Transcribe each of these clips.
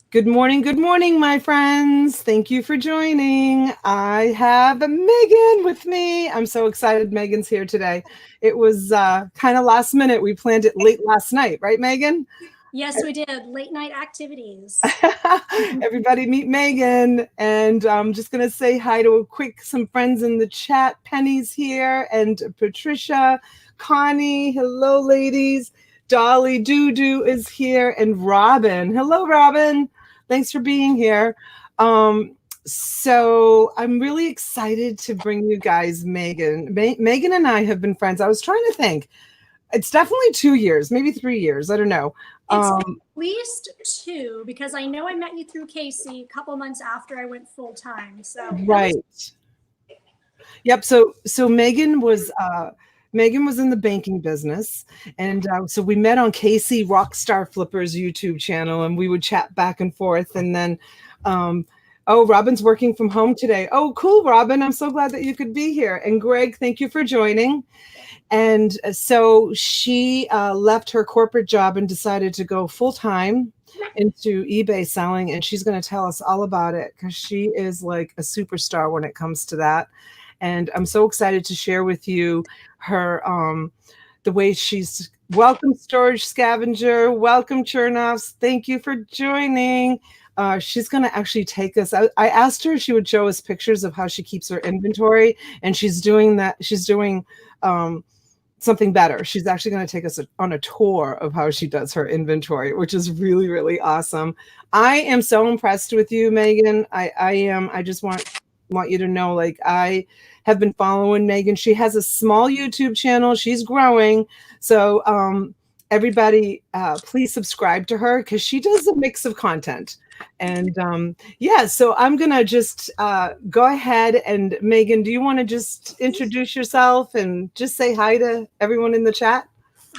Good morning, my friends. Thank you for joining. I have Megan with me. I'm so excited Megan's here today. It was kind of last minute. We planned it late last night, right, Megan? Yes, we did. Late night activities. Everybody meet Megan. And I'm just going to say hi to some friends in the chat. Penny's here and Patricia, Connie. Hello, ladies. Dolly Doo is here and Robin. Hello, Robin. Thanks for being here. Um, so I'm really excited to bring you guys Megan. Megan and I have been friends. I was trying to think. It's definitely 2 years, maybe 3 years. I don't know. It's been at least two because I know I met you through Casey a couple months after I went full time. So Right. Yep. So Megan was in the banking business, and so we met on Casey Rockstar Flippers YouTube channel, and we would chat back and forth. And then, oh, Robin's working from home today. Oh, cool, Robin! I'm so glad that you could be here. And Greg, thank you for joining. And so she left her corporate job and decided to go full time into eBay selling, and she's going to tell us all about it because she is like a superstar when it comes to that. And I'm so excited to share with you her the way she's welcome storage scavenger, welcome Chernoffs. Thank you for joining. She's going to actually take us. I asked her if she would show us pictures of how she keeps her inventory, and she's doing that. She's doing something better. She's actually going to take us on a tour of how she does her inventory, which is really, really awesome. I am so impressed with you, Megan. I am. I just want you to know, like, I have been following Megan. She has a small YouTube channel. She's growing. So everybody, please subscribe to her because she does a mix of content. And yeah, so I'm going to just go ahead. And Megan, do you want to just introduce yourself and just say hi to everyone in the chat?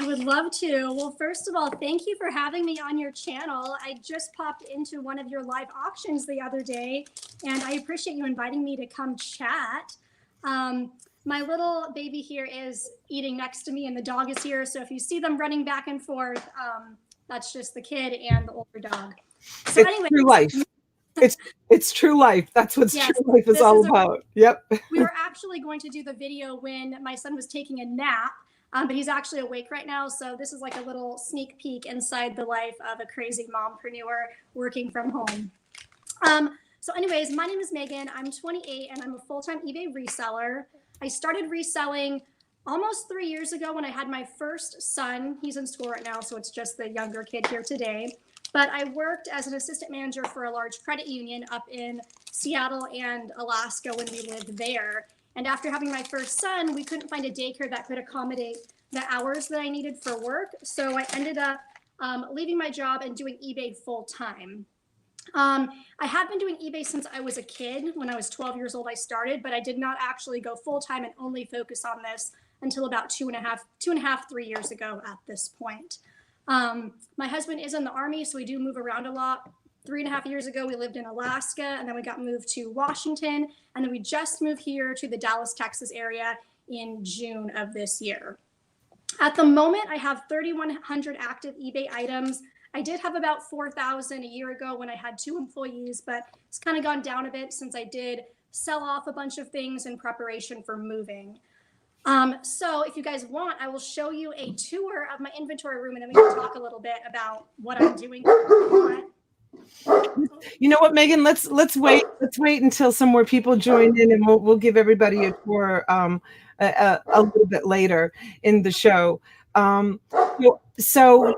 I would love to. Well, first of all, thank you for having me on your channel. I just popped into one of your live auctions the other day, and I appreciate you inviting me to come chat. My little baby here is eating next to me, and the dog is here. So if you see them running back and forth, that's just the kid and the older dog. So it's true life. It's true life. That's what true life is all about. Yep. We were actually going to do the video when my son was taking a nap, but he's actually awake right now. So this is like a little sneak peek inside the life of a crazy mompreneur working from home. So anyways, my name is Megan. I'm 28 and I'm a full-time eBay reseller. I started reselling almost 3 years ago when I had my first son. He's in school right now, so it's just the younger kid here today. But I worked as an assistant manager for a large credit union up in Seattle and Alaska when we lived there. And after having my first son, we couldn't find a daycare that could accommodate the hours that I needed for work. So I ended up leaving my job and doing eBay full time. I have been doing eBay since I was a kid. When I was 12 years old, I started, but I did not actually go full time and only focus on this until about 3 years ago at this point. My husband is in the Army, so we do move around a lot. 3.5 years ago, we lived in Alaska, and then we got moved to Washington, and then we just moved here to the Dallas, Texas area in June of this year. At the moment, I have 3,100 active eBay items. I did have about 4,000 a year ago when I had 2 employees, but it's kind of gone down a bit since I did sell off a bunch of things in preparation for moving. So if you guys want, I will show you a tour of my inventory room, and then we can talk a little bit about what I'm doing. You know what, Megan? Let's wait. Let's wait until some more people join in, and we'll give everybody a tour a little bit later in the show. So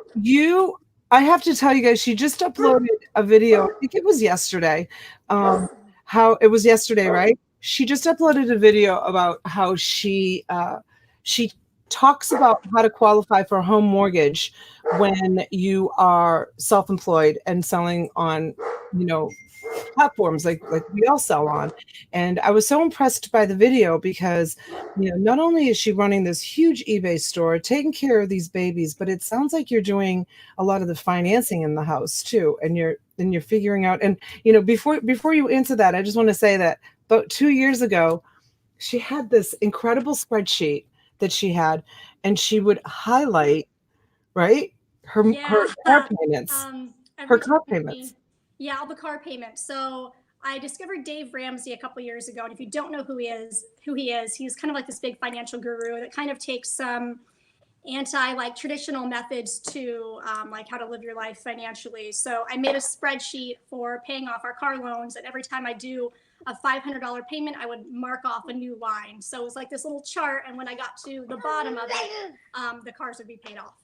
I have to tell you guys, she just uploaded a video. I think it was yesterday. How it was yesterday, right? She just uploaded a video about how she talks about how to qualify for a home mortgage when you are self-employed and selling on, platforms like we all sell on. And I was so impressed by the video because, not only is she running this huge eBay store, taking care of these babies, but it sounds like you're doing a lot of the financing in the house too. And you're figuring out, and before you answer that, I just want to say that about 2 years ago, she had this incredible spreadsheet that she had, and she would highlight, right, her car payments, her car payments. Yeah, all the car payments. So I discovered Dave Ramsey a couple years ago, and if you don't know who he is, he's kind of like this big financial guru that kind of takes some anti like traditional methods to like how to live your life financially. So I made a spreadsheet for paying off our car loans, and every time I do a $500 payment, I would mark off a new line. So it was like this little chart, and when I got to the bottom of it, the cars would be paid off.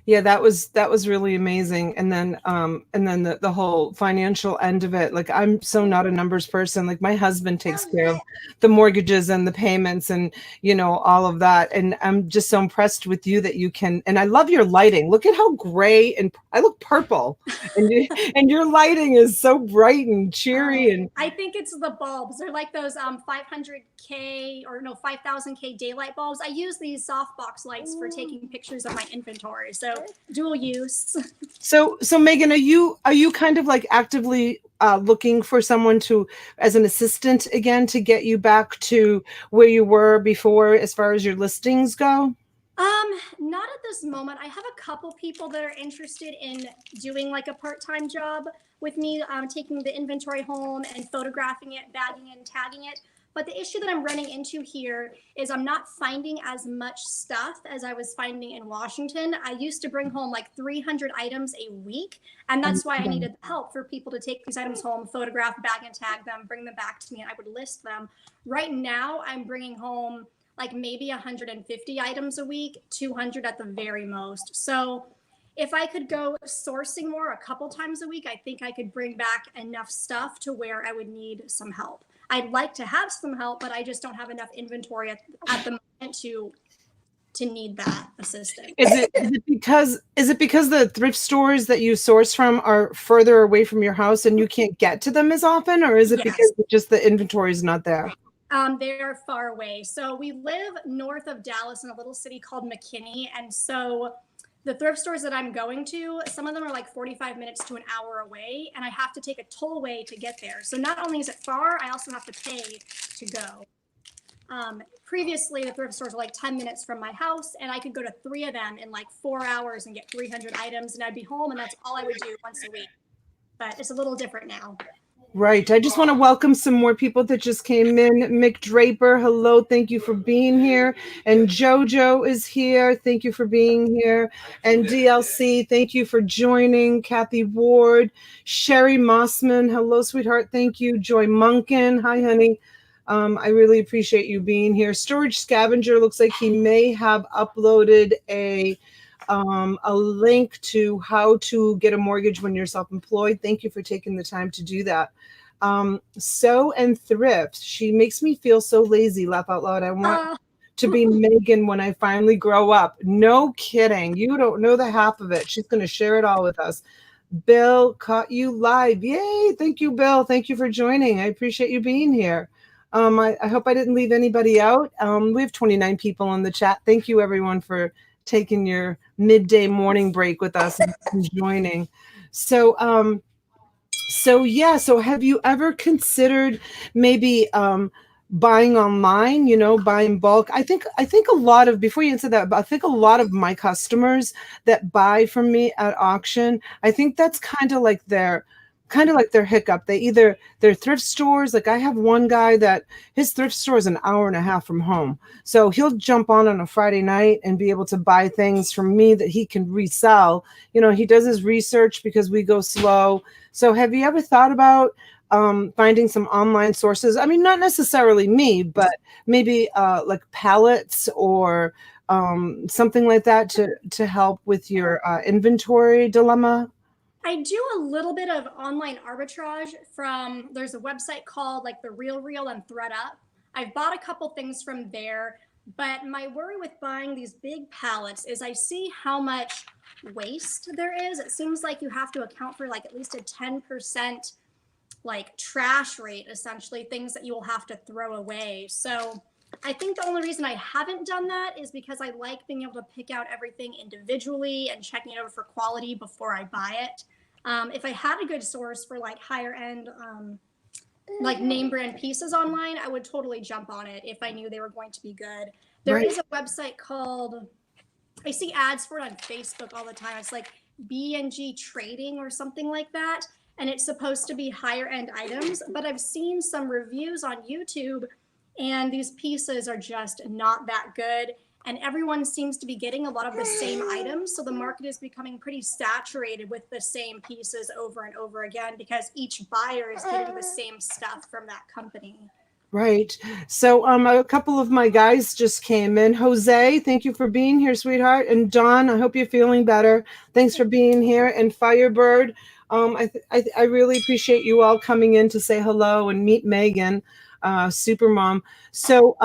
Yeah, that was really amazing. And then the whole financial end of it. Like, I'm so not a numbers person. Like, my husband takes care of the mortgages and the payments and all of that. And I'm just so impressed with you that you can. And I love your lighting. Look at how gray, and I look purple, and your lighting is so bright and cheery. And I think it's the bulbs. They're like those 500K or no 5000K daylight bulbs. I use these softbox lights for taking pictures of my inventory. So dual use. so Megan, are you kind of like actively looking for someone to as an assistant again to get you back to where you were before as far as your listings go? Not at this moment. I have a couple people that are interested in doing like a part-time job with me, taking the inventory home and photographing it, bagging it, and tagging it. But the issue that I'm running into here is I'm not finding as much stuff as I was finding in Washington. I used to bring home like 300 items a week, and that's why I needed help for people to take these items home, photograph, bag, and tag them, bring them back to me, and I would list them. Right now, I'm bringing home like maybe 150 items a week, 200 at the very most. So if I could go sourcing more a couple times a week, I think I could bring back enough stuff to where I would need some help. I'd like to have some help, but I just don't have enough inventory at the moment to need that assistance. Is it because the thrift stores that you source from are further away from your house and you can't get to them as often, or is it Yes. because just the inventory is not there? They're far away. So we live north of Dallas in a little city called Mawhinney. And so the thrift stores that I'm going to, some of them are like 45 minutes to an hour away, and I have to take a tollway to get there. So not only is it far, I also have to pay to go. Previously, the thrift stores were like 10 minutes from my house, and I could go to 3 of them in like 4 hours and get 300 items, and I'd be home, and that's all I would do once a week. But it's a little different now. Right. I just want to welcome some more people that just came in. Mick Draper, hello. Thank you for being here. And Jojo is here. Thank you for being here. And DLC, thank you for joining. Kathy Ward, Sherry Mossman, hello, sweetheart. Thank you. Joy Munkin, hi, honey. I really appreciate you being here. Storage Scavenger looks like he may have uploaded a link to how to get a mortgage when you're self-employed. Thank you for taking the time to do that. Sew and Thrift. She makes me feel so lazy. Laugh out loud. I want to be Megan when I finally grow up. No kidding. You don't know the half of it. She's going to share it all with us. Bill caught you live. Yay. Thank you, Bill. Thank you for joining. I appreciate you being here. I hope I didn't leave anybody out. We have 29 people in the chat. Thank you, everyone, for taking your midday morning break with us and joining. So have you ever considered maybe buying online, buying bulk? I think a lot of, before you answer that, I think a lot of my customers that buy from me at auction, I think that's kind of like their hiccup. They're thrift stores. Like, I have one guy that his thrift store is an hour and a half from home. So he'll jump on a Friday night and be able to buy things from me that he can resell. He does his research because we go slow. So have you ever thought about finding some online sources? I mean, not necessarily me, but maybe like pallets or something like that to help with your inventory dilemma? I do a little bit of online arbitrage there's a website called like The Real Real and ThreadUp. I've bought a couple things from there, but my worry with buying these big pallets is I see how much waste there is. It seems like you have to account for like at least a 10% like trash rate, essentially, things that you will have to throw away. So I think the only reason I haven't done that is because I like being able to pick out everything individually and checking it over for quality before I buy it. If I had a good source for like higher end, like name brand pieces online, I would totally jump on it if I knew they were going to be good. There is a website called, I see ads for it on Facebook all the time. It's like B&G Trading or something like that. and it's supposed to be higher end items, but I've seen some reviews on YouTube and these pieces are just not that good. And everyone seems to be getting a lot of the same items. So the market is becoming pretty saturated with the same pieces over and over again because each buyer is getting the same stuff from that company. Right. So a couple of my guys just came in. Jose, thank you for being here, sweetheart. And Dawn, I hope you're feeling better. Thanks for being here. And Firebird, I really appreciate you all coming in to say hello and meet Megan, Supermom. So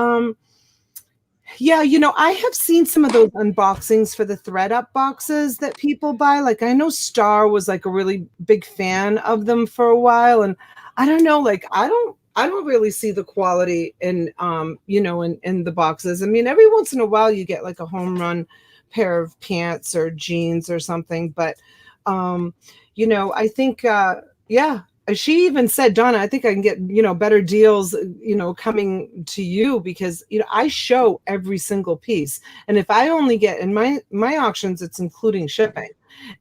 yeah, I have seen some of those unboxings for the ThredUp boxes that people buy. Like I know Star was like a really big fan of them for a while, and I don't know, like I don't really see the quality in in the boxes. I mean, every once in a while you get like a home run pair of pants or jeans or something, but I think yeah. She even said, Donna, I think I can get, better deals, coming to you because, I show every single piece. And if I only get in my auctions, it's including shipping.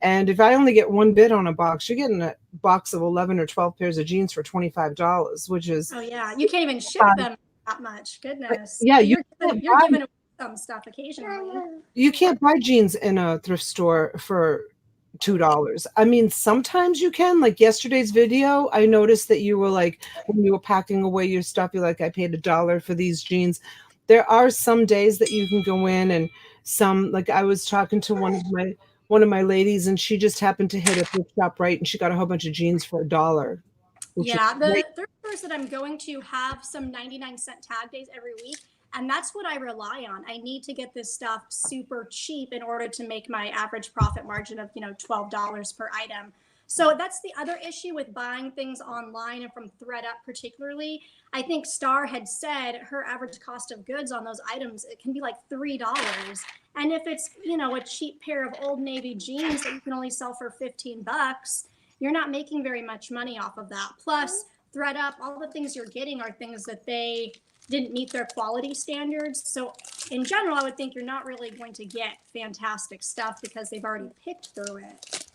And if I only get one bid on a box, you're getting a box of 11 or 12 pairs of jeans for $25, which is. Oh, yeah. You can't even ship them that much. Goodness. Yeah. You're giving away some stuff occasionally. You can't buy jeans in a thrift store for $2. I mean, sometimes you can. Like yesterday's video, I noticed that you were like, when you were packing away your stuff, you're like, I paid $1 for these jeans. There are some days that you can go in, and some, like I was talking to one of my ladies, and she just happened to hit a thrift shop right, and she got a whole bunch of jeans for $1. Yeah, the thrift stores that I'm going to have some 99-cent tag days every week. And that's what I rely on. I need to get this stuff super cheap in order to make my average profit margin of, $12 per item. So that's the other issue with buying things online and from ThredUp particularly. I think Star had said her average cost of goods on those items, it can be like $3. And if it's, a cheap pair of Old Navy jeans that you can only sell for $15, you're not making very much money off of that. Plus, ThredUp, all the things you're getting are things that they didn't meet their quality standards. So in general, I would think you're not really going to get fantastic stuff because they've already picked through it.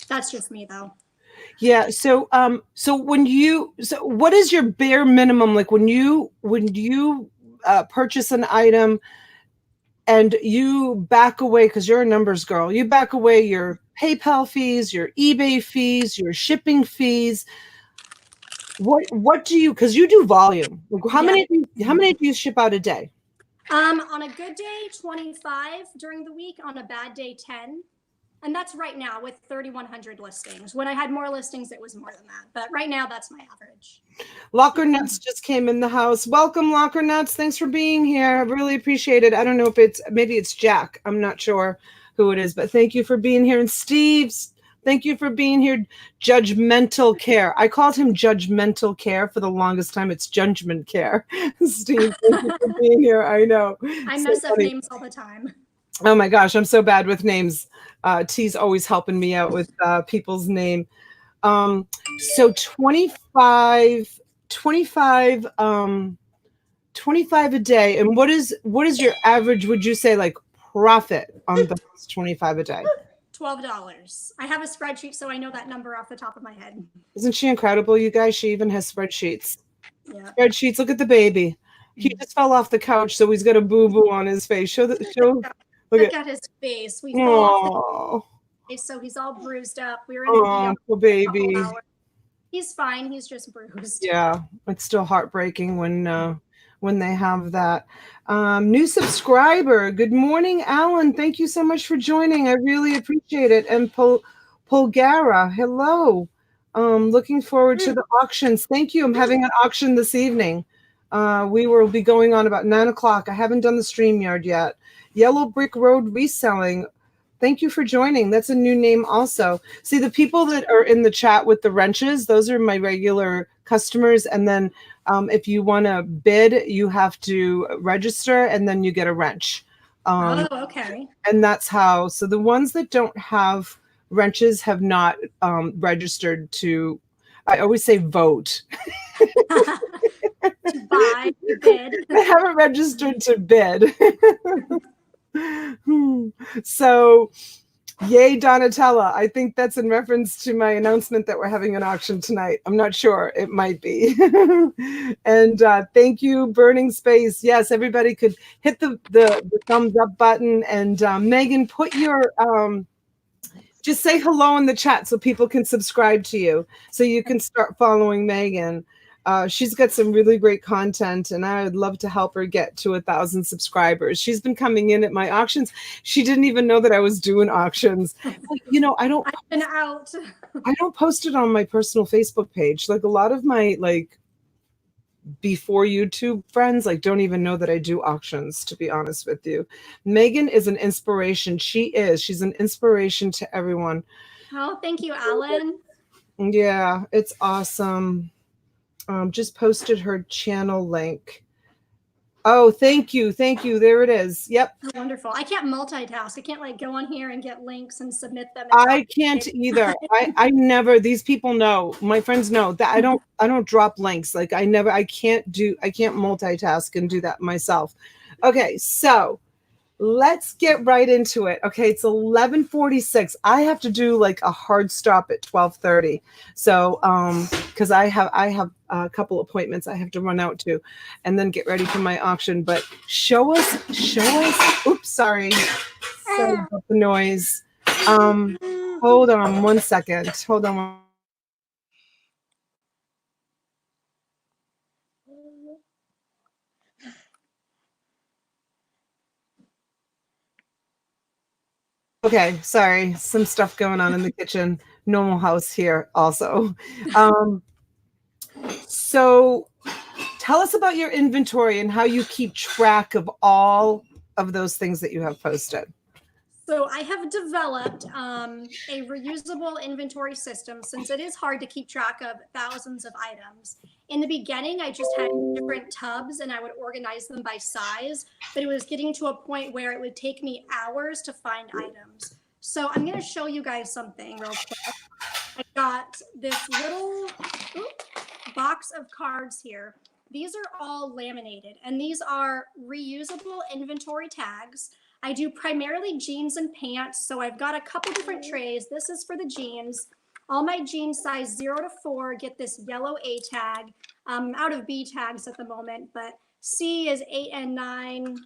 That's just me though. Yeah. So what is your bare minimum? Like when you purchase an item and you back away, because you're a numbers girl, you back away your PayPal fees, your eBay fees, your shipping fees. What do you, because you do volume, how many do you ship out a day? On a good day, 25 during the week. On a bad day, 10. And that's right now with 3,100 listings. When I had more listings, it was more than that. But right now, that's my average. Locker Nuts just came in the house. Welcome, Locker Nuts. Thanks for being here. I really appreciate it. I don't know if maybe it's Jack. I'm not sure who it is, but thank you for being here. And Steve's, thank you for being here. Judgmental Care. I called him Judgmental Care for the longest time. It's Judgment Care. Steve, thank you for being here. I know. I mess up names all the time. Oh my gosh, I'm so bad with names. T's always helping me out with people's name. So 25 a day. And what is your average, would you say, like profit on those 25 a day? $12. I have a spreadsheet, so I know that number off the top of my head. Isn't she incredible, you guys? She even has spreadsheets. Yeah. Spreadsheets. Look at the baby. He just fell off the couch, so he's got a boo-boo on his face. Look at his face. We fell off the face, so he's all bruised up. We were in the poor baby. He's fine. He's just bruised. Yeah, it's still heartbreaking when they have that. New subscriber. Good morning, Alan. Thank you so much for joining. I really appreciate it. And Polgara, hello. Looking forward to the auctions. Thank you. I'm having an auction this evening. We will be going on about 9 o'clock. I haven't done the StreamYard yet. Yellow Brick Road Reselling. Thank you for joining. That's a new name also. See, the people that are in the chat with the wrenches, those are my regular customers. And then if you want to bid, you have to register and then you get a wrench. Okay. And that's how. So the ones that don't have wrenches have not registered to, I always say vote. To buy, to bid. They haven't registered to bid. So Yay, Donatella. I think that's in reference to my announcement that we're having an auction tonight. I'm not sure. It might be. And thank you, Burning Space. Yes, everybody could hit the thumbs up button. And Megan, put your just say hello in the chat so people can subscribe to you, so you can start following Megan. She's got some really great content, and I would love to help her get to 1,000 subscribers. She's been coming in at my auctions. She didn't even know that I was doing auctions. You know, I've been out. I don't post it on my personal Facebook page. Like a lot of my before YouTube friends don't even know that I do auctions, to be honest with you. Megan is an inspiration. She's an inspiration to everyone. Oh, thank you, Alan. Yeah, it's awesome. Just posted her channel link. Oh, thank you. There it is. Yep. Oh, wonderful. I can't multitask. I can't go on here and get links and submit them. I can't either. I never, these people know, my friends know that I don't drop links. I can't multitask and do that myself. Okay. So let's get right into it. Okay. It's 11:46. I have to do a hard stop at 12:30. So, cause I have a couple appointments I have to run out to and then get ready for my auction, but show us, oops, sorry about the noise. Hold on 1 second. Hold on. Okay, sorry. Some stuff going on in the kitchen. Normal house here also. So tell us about your inventory and how you keep track of all of those things that you have posted. So I have developed a reusable inventory system, since it is hard to keep track of thousands of items. In the beginning, I just had different tubs and I would organize them by size, but it was getting to a point where it would take me hours to find items. So I'm going to show you guys something real quick. I got this little box of cards here. These are all laminated, and these are reusable inventory tags. I do primarily jeans and pants, so I've got a couple different trays. This is for the jeans. All my jeans size 0 to 4 get this yellow A tag. I'm out of B tags at the moment, but C is 8 and 9,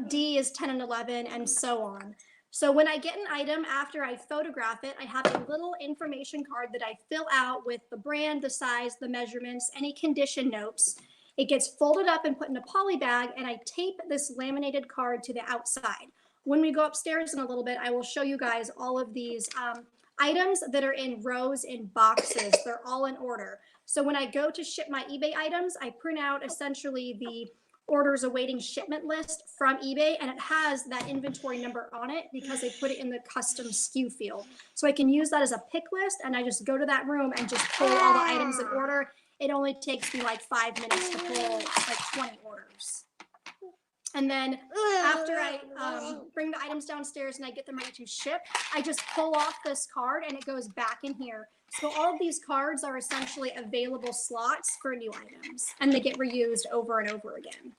D is 10 and 11, and so on. So when I get an item, after I photograph it, I have a little information card that I fill out with the brand, the size, the measurements, any condition notes. It gets folded up and put in a poly bag, and I tape this laminated card to the outside. When we go upstairs in a little bit, I will show you guys all of these items that are in rows in boxes. They're all in order. So when I go to ship my eBay items, I print out essentially the orders awaiting shipment list from eBay, and it has that inventory number on it because they put it in the custom SKU field. So I can use that as a pick list, and I just go to that room and just pull all the items in order. It only takes me 5 minutes to pull 20 orders. And then after I bring the items downstairs and I get them ready to ship, I just pull off this card and it goes back in here. So all of these cards are essentially available slots for new items, and they get reused over and over again.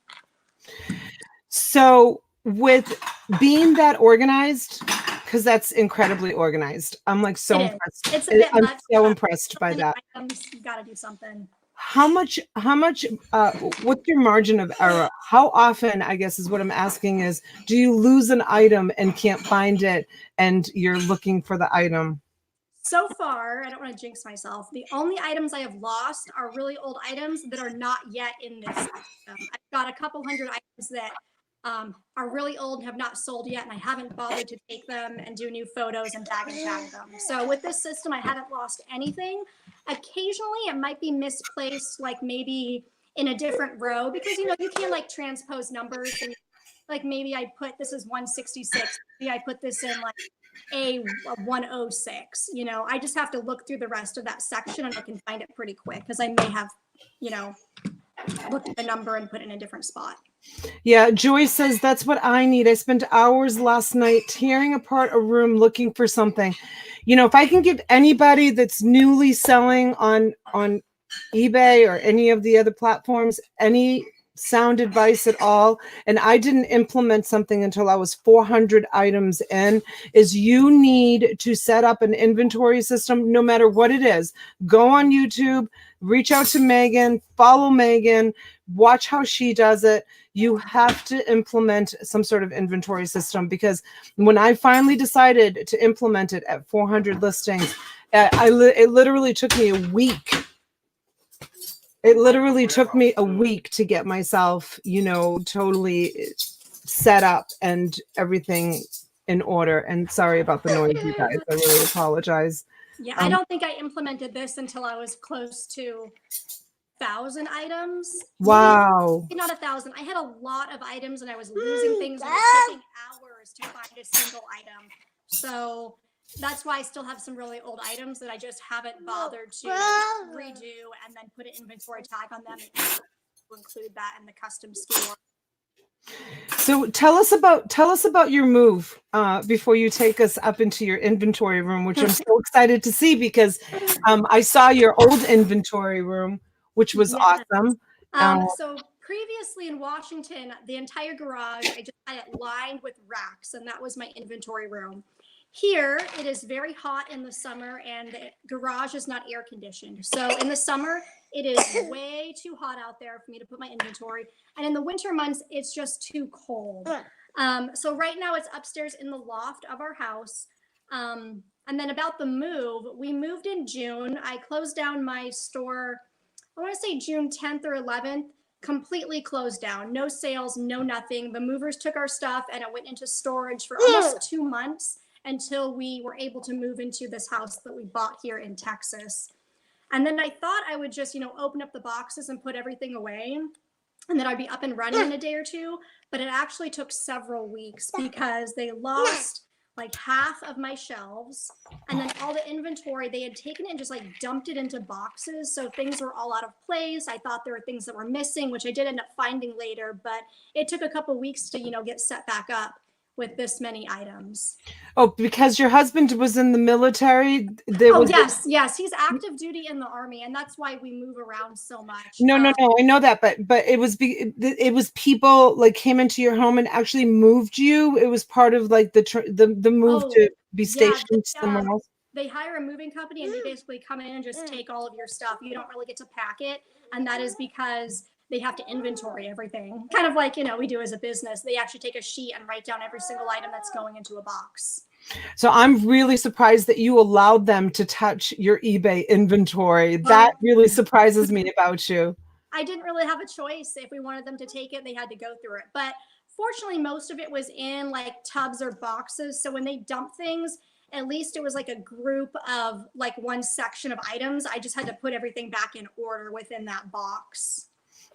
So with being that organized, because that's incredibly organized, I'm so impressed. It's a bit I'm much, so impressed by that. Items, you got to do something. How much, what's your margin of error? How often, I guess is what I'm asking, is do you lose an item and can't find it and you're looking for the item? So far, I don't want to jinx myself, the only items I have lost are really old items that are not yet in this system. I've got a couple hundred items that are really old and have not sold yet, and I haven't bothered to take them and do new photos and tag them. So with this system, I haven't lost anything. Occasionally, it might be misplaced, maybe in a different row, because you can transpose numbers, and maybe I put this is 166, maybe I put this in A106. I just have to look through the rest of that section and I can find it pretty quick, because I may have looked at the number and put it in a different spot. Yeah, Joy says that's what I need. I spent hours last night tearing apart a room looking for something. If I can give anybody that's newly selling on eBay or any of the other platforms any sound advice at all, and I didn't implement something until I was 400 items in, is you need to set up an inventory system no matter what it is. Go on YouTube, reach out to Megan, follow Megan, watch how she does it. You have to implement some sort of inventory system, because when I finally decided to implement it at 400 listings, it literally took me a week. It literally took me a week to get myself, totally set up and everything in order. And sorry about the noise, you guys. I really apologize. Yeah, I don't think I implemented this until I was close to 1,000 items. Wow. Maybe not 1,000. I had a lot of items and I was losing things. It was taking hours to find a single item. So that's why I still have some really old items that I just haven't bothered to redo and then put an inventory tag on them and include that in the custom SKU. So tell us about your move before you take us up into your inventory room, which I'm so excited to see, because I saw your old inventory room, which was awesome. So previously in Washington, the entire garage, I just had it lined with racks, and that was my inventory room. Here, it is very hot in the summer, and the garage is not air conditioned. So in the summer, it is way too hot out there for me to put my inventory. And in the winter months, it's just too cold. So right now it's upstairs in the loft of our house. And then about the move, we moved in June. I closed down my store, I want to say June 10th or 11th, completely closed down. No sales, no nothing. The movers took our stuff and it went into storage for almost 2 months until we were able to move into this house that we bought here in Texas. And then I thought I would just, open up the boxes and put everything away, and then I'd be up and running in a day or two. But it actually took several weeks because they lost like half of my shelves, and then all the inventory, they had taken it and just like dumped it into boxes. So things were all out of place. I thought there were things that were missing, which I did end up finding later, but it took a couple weeks to, get set back up with this many items. Oh, because your husband was in the military? Yes. He's active duty in the Army, and that's why we move around so much. No. I know that, but it was people like came into your home and actually moved you. It was part of like the move to be stationed somewhere else. They hire a moving company, and they basically come in and just take all of your stuff. You don't really get to pack it, and that is because they have to inventory everything. Kind of like, we do as a business. They actually take a sheet and write down every single item that's going into a box. So I'm really surprised that you allowed them to touch your eBay inventory. That really surprises me about you. I didn't really have a choice. If we wanted them to take it, they had to go through it. But fortunately, most of it was in like tubs or boxes. So when they dump things, at least it was like a group of like one section of items. I just had to put everything back in order within that box.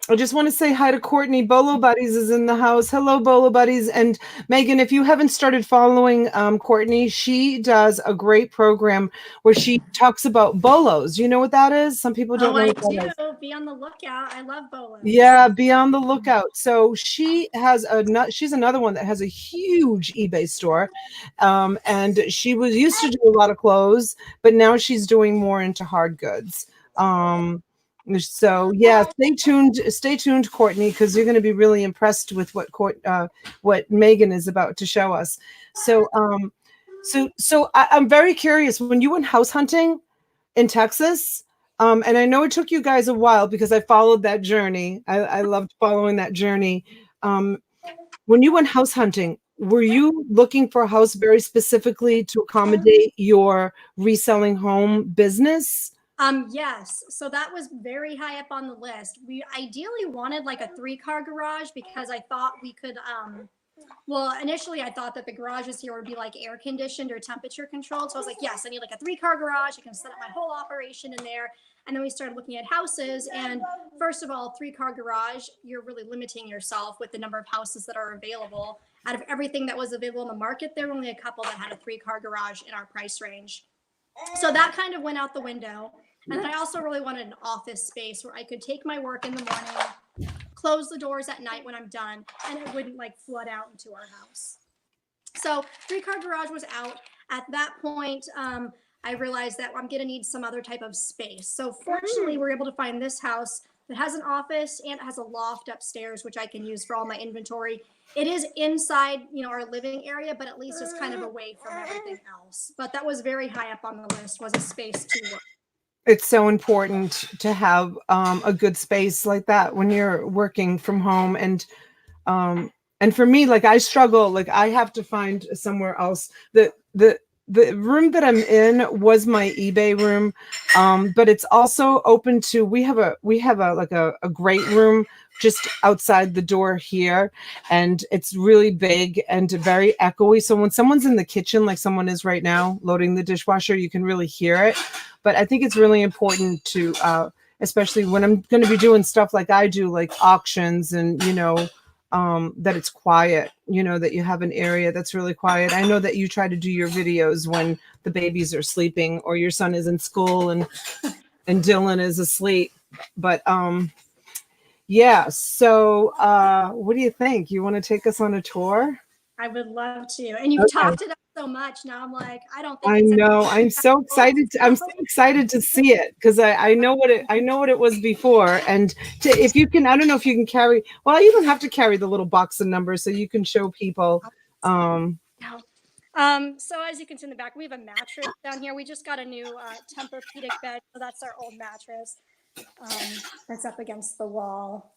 I just want to say hi to Courtney. Bolo Buddies is in the house. Hello, Bolo Buddies. And Megan, if you haven't started following Courtney, she does a great program where she talks about bolos. You know what that is? Some people don't know what that is. Be on the lookout. I love bolos. Yeah, be on the lookout. So she's another one that has a huge eBay store. And she used to do a lot of clothes, but now she's doing more into hard goods. So yeah, stay tuned, Courtney, because you're going to be really impressed with what Megan is about to show us. So I'm very curious, when you went house hunting in Texas, and I know it took you guys a while because I followed that journey. I loved following that journey. When you went house hunting, were you looking for a house very specifically to accommodate your reselling home business? Yes. So that was very high up on the list. We ideally wanted like a 3-car garage because I thought we could, initially I thought that the garages here would be like air conditioned or temperature controlled. So I was like, yes, I need like a 3-car garage. I can set up my whole operation in there. And then we started looking at houses. And first of all, 3-car garage, you're really limiting yourself with the number of houses that are available. Out of everything that was available in the market, there were only a couple that had a 3-car garage in our price range. So that kind of went out the window. And then I also really wanted an office space where I could take my work in the morning, close the doors at night when I'm done, and it wouldn't like flood out into our house. So 3-car garage was out. At that point, I realized that I'm going to need some other type of space. So fortunately, we were able to find this house It has an office and it has a loft upstairs, which I can use for all my inventory. It is inside, you know, our living area, but at least it's kind of away from everything else. But that was very high up on the list, was a space to work. It's so important to have a good space like that when you're working from home. And for me, like I struggle, like I have to find somewhere else. The room that I'm in was my eBay room, but it's also open to. We have a like a great room just outside the door here, and it's really big and very echoey. So when someone's in the kitchen, like someone is right now loading the dishwasher, you can really hear it. But I think it's really important to, especially when I'm going to be doing stuff like I do, like auctions and, you know, that it's quiet, you know, that you have an area that's really quiet. I know that you try to do your videos when the babies are sleeping or your son is in school and Dylan is asleep. But yeah, so what do you think? You want to take us on a tour? I would love to. And you've talked it up so much. Now I'm like, I don't think I know. I'm so excited. I'm so excited to see it because I know what it was before. And if you can, I don't know if you can carry. Well, you don't have to carry the little box of numbers, so you can show people. So as you can see in the back, we have a mattress down here. We just got a new Tempur-Pedic bed, so that's our old mattress. That's up against the wall.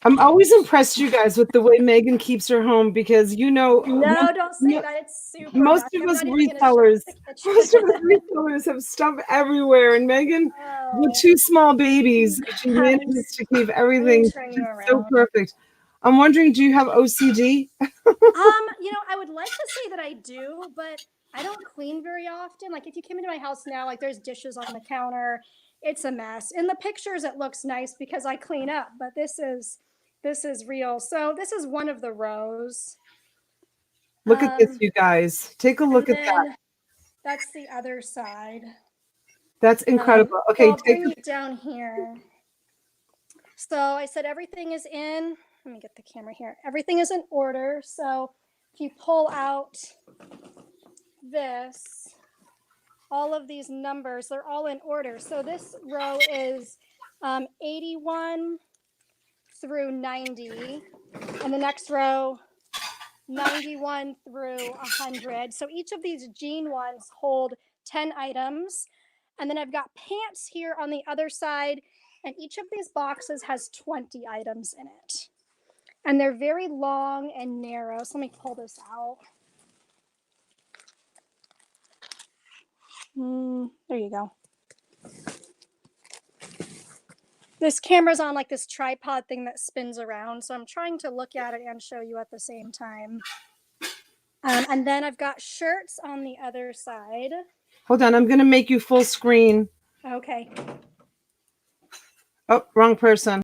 I'm always impressed, you guys, with the way Megan keeps her home because, you know, no, don't say that. It's super. Most of us retailers have stuff everywhere, and Megan, with two small babies, she manages to keep everything so perfect. I'm wondering, do you have OCD? You know, I would like to say that I do, but I don't clean very often. Like if you came into my house now, like there's dishes on the counter. It's a mess. In the pictures, it looks nice because I clean up, but this is real. So this is one of the rows. Look at this, you guys. Take a look at that. That's the other side. That's incredible. Okay, I'll bring you down here. So I said everything is in. Let me get the camera here. Everything is in order. So if you pull out this, all of these numbers, they're all in order. So this row is 81 through 90, and the next row 91 through 100. So each of these jean ones hold 10 items, and then I've got pants here on the other side, and each of these boxes has 20 items in it, and they're very long and narrow. So let me pull this out. There you go. This camera's on like this tripod thing that spins around, so I'm trying to look at it and show you at the same time. And then I've got shirts on the other side. Hold on, I'm going to make you full screen. Okay. Oh, wrong person.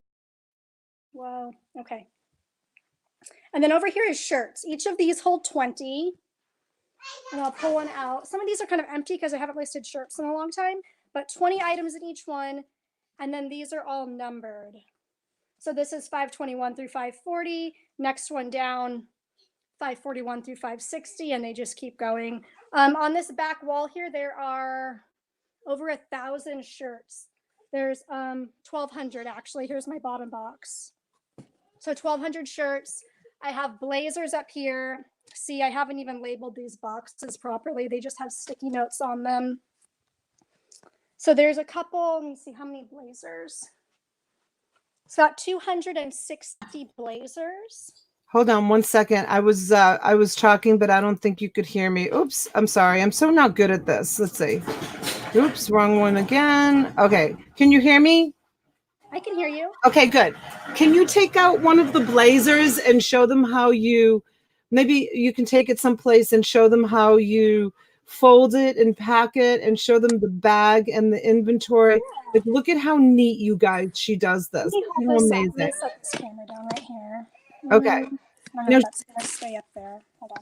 Whoa, okay. And then over here is shirts. Each of these hold 20. And I'll pull one out. Some of these are kind of empty because I haven't listed shirts in a long time, but 20 items in each one. And then these are all numbered. So this is 521 through 540. Next one down, 541 through 560, and they just keep going. On this back wall here, there are over 1,000 shirts. There's 1,200 actually. Here's my bottom box. So 1,200 shirts. I have blazers up here. See, I haven't even labeled these boxes properly. They just have sticky notes on them. So there's a couple, let me see how many blazers. It's got 260 blazers. Hold on one second. I was talking, but I don't think you could hear me. Oops, I'm sorry. I'm so not good at this. Let's see. Oops, wrong one again. Okay, can you hear me? I can hear you. Okay, good. Can you take out one of the blazers and show them how maybe you can take it someplace and show them how you fold it and pack it and show them the bag and the inventory. Yeah. Like, look at how neat you guys, she does this. Amazing. Let me set this camera down right here. Okay. I don't know if that's gonna stay up there. Hold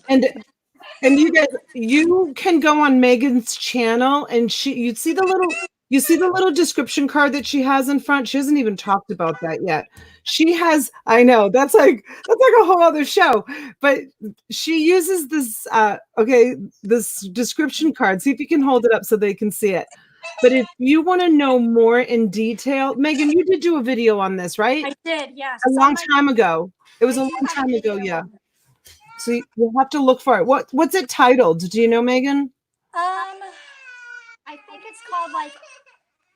And on. you guys, you can go on Megan's channel and you see the little description card that she has in front. She hasn't even talked about that yet. She has, I know that's like a whole other show, but she uses this, this description card. See if you can hold it up so they can see it. But if you want to know more in detail, Megan, you did do a video on this, right? I did, yes. A It's long on my, time ago. It was I a do long have a time ago, video yeah. on it. So you'll have to look for it. What's it titled? Do you know, Megan? I think it's called like,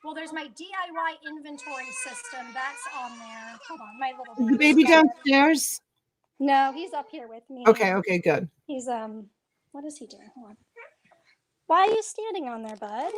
well, there's my DIY inventory system. That's on there. Hold on, my little Is the baby's baby got it. downstairs? No, he's up here with me. Okay, good. He's what is he doing? Hold on. Why are you standing on there, bud?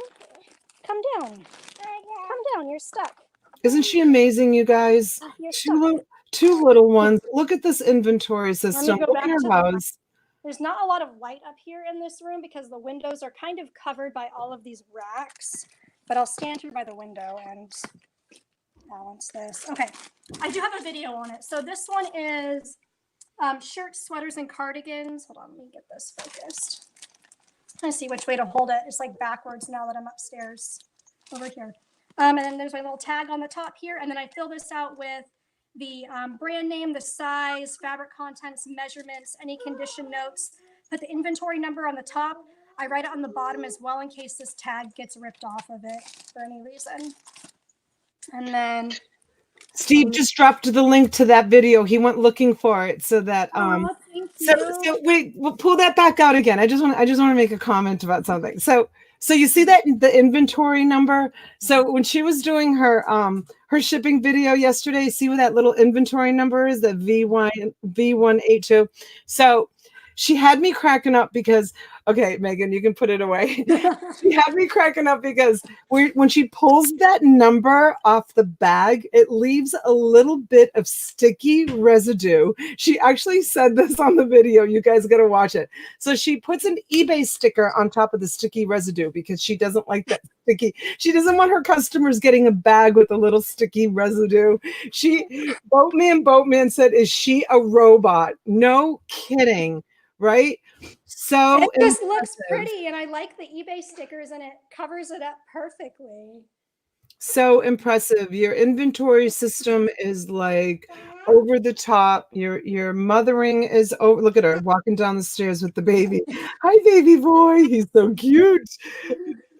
Come down. Come down. You're stuck. Isn't she amazing, you guys? You're Two stuck. two little ones. Look at this inventory Let me system. go Look back at her to house. There's not a lot of light up here in this room because the windows are kind of covered by all of these racks, but I'll stand here by the window and balance this. Okay, I do have a video on it. So this one is shirts, sweaters, and cardigans. Hold on, let me get this focused. I'm trying to see which way to hold it. It's like backwards now that I'm upstairs over here. And then there's my little tag on the top here. And then I fill this out with the brand name, the size, fabric contents, measurements, any condition notes. Put the inventory number on the top. I write it on the bottom as well in case this tag gets ripped off of it for any reason. And then Steve just dropped the link to that video. He went looking for it so that thank you. so wait, we'll pull that back out again. I just want to make a comment about something. So you see that the inventory number. So when she was doing her shipping video yesterday, see what that little inventory number is, the V182. So she had me cracking up because, okay, Megan, you can put it away. She had me cracking up because when she pulls that number off the bag, it leaves a little bit of sticky residue. She actually said this on the video. You guys got to watch it. So she puts an eBay sticker on top of the sticky residue because she doesn't like that sticky. She doesn't want her customers getting a bag with a little sticky residue. Boatman said, "Is she a robot?" No kidding. Right? So it just looks pretty, and I like the eBay stickers, and it covers it up perfectly. So impressive. Your inventory system is like over the top. Your mothering is over. Look at her walking down the stairs with the baby. Hi, baby boy. He's so cute.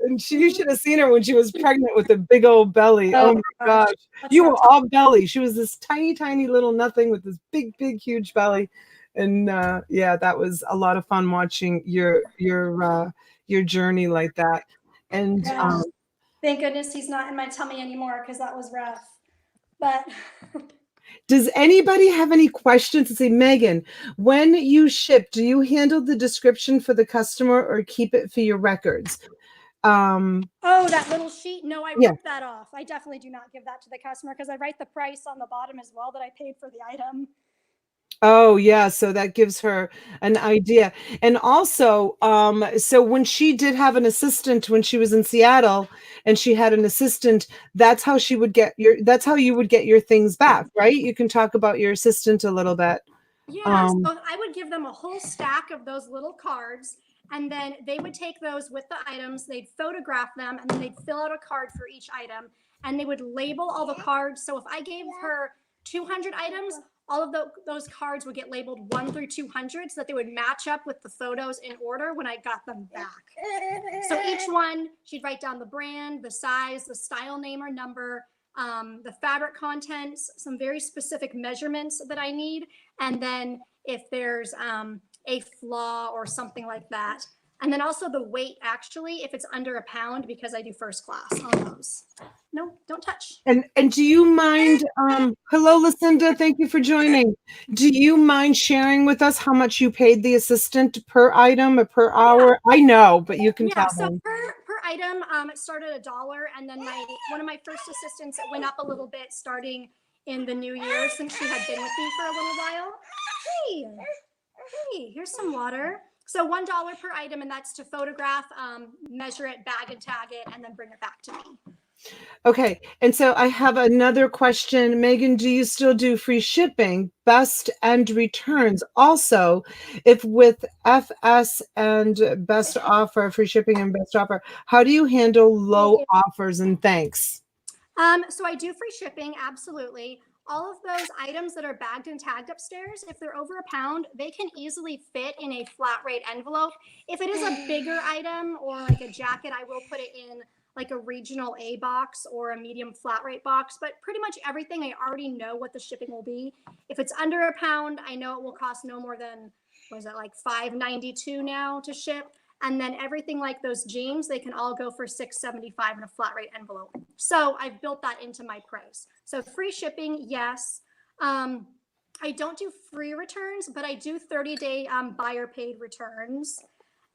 And you should have seen her when she was pregnant with a big old belly. Oh my gosh. You were all belly. She was this tiny, tiny little nothing with this big, big, huge belly. And yeah, that was a lot of fun watching your journey like that. And thank goodness he's not in my tummy anymore because that was rough. But does anybody have any questions to say, Megan, when you ship, do you handle the description for the customer or keep it for your records? Oh, that little sheet. No, I ripped that off. I definitely do not give that to the customer because I write the price on the bottom as well that I paid for the item. Oh yeah, so that gives her an idea. And also, so when she did have an assistant when she was in Seattle and she had an assistant, that's how you would get your things back, right? You can talk about your assistant a little bit. Yeah, so I would give them a whole stack of those little cards, and then they would take those with the items, they'd photograph them, and then they'd fill out a card for each item, and they would label all the cards. So if I gave her 200 items, all of those cards would get labeled 1 through 200 so that they would match up with the photos in order when I got them back. So each one, she'd write down the brand, the size, the style name or number, the fabric contents, some very specific measurements that I need, and then if there's a flaw or something like that. And then also the weight, actually, if it's under a pound, because I do first class on those. No, don't touch. And do you mind, hello, Lucinda, thank you for joining. Do you mind sharing with us how much you paid the assistant per item or per hour? I know, but you can tell so them. per item, it started $1, and then one of my first assistants, it went up a little bit starting in the new year since she had been with me for a little while. Hey, here's some water. So $1 per item, and that's to photograph, measure it, bag and tag it, and then bring it back to me. Okay, and so I have another question. Megan, do you still do free shipping, best and returns? Also, if with FS and best offer, free shipping and best offer, how do you handle low offers and thanks? So I do free shipping, absolutely. All of those items that are bagged and tagged upstairs, if they're over a pound, they can easily fit in a flat rate envelope. If it is a bigger item or like a jacket, I will put it in like a regional A box or a medium flat rate box, but pretty much everything I already know what the shipping will be. If it's under a pound, I know it will cost no more than, what is it, like $5.92 now to ship. And then everything like those jeans, they can all go for $6.75 in a flat rate envelope. So I've built that into my price. So free shipping, yes. I don't do free returns, but I do 30-day buyer paid returns.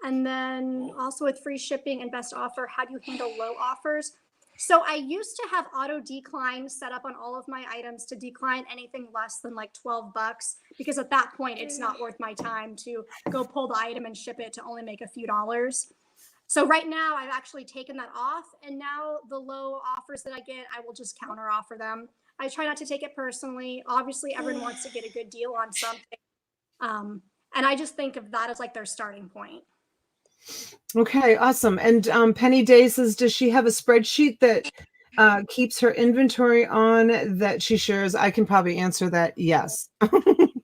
And then also with free shipping and best offer, how do you handle low offers? So I used to have auto decline set up on all of my items to decline anything less than like 12 bucks, because at that point, it's not worth my time to go pull the item and ship it to only make a few dollars. So right now I've actually taken that off, and now the low offers that I get, I will just counter offer them. I try not to take it personally. Obviously everyone wants to get a good deal on something. And I just think of that as like their starting point. Okay, awesome. And Penny Day says, does she have a spreadsheet that keeps her inventory on that she shares? I can probably answer that. Yes.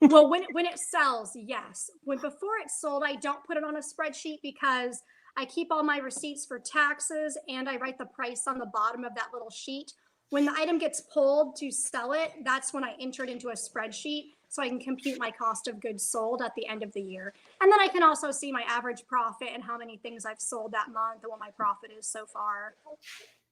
Well, when it sells, yes. Before it's sold, I don't put it on a spreadsheet because I keep all my receipts for taxes and I write the price on the bottom of that little sheet. When the item gets pulled to sell it, that's when I enter it into a spreadsheet so I can compute my cost of goods sold at the end of the year. And then I can also see my average profit and how many things I've sold that month and what my profit is so far.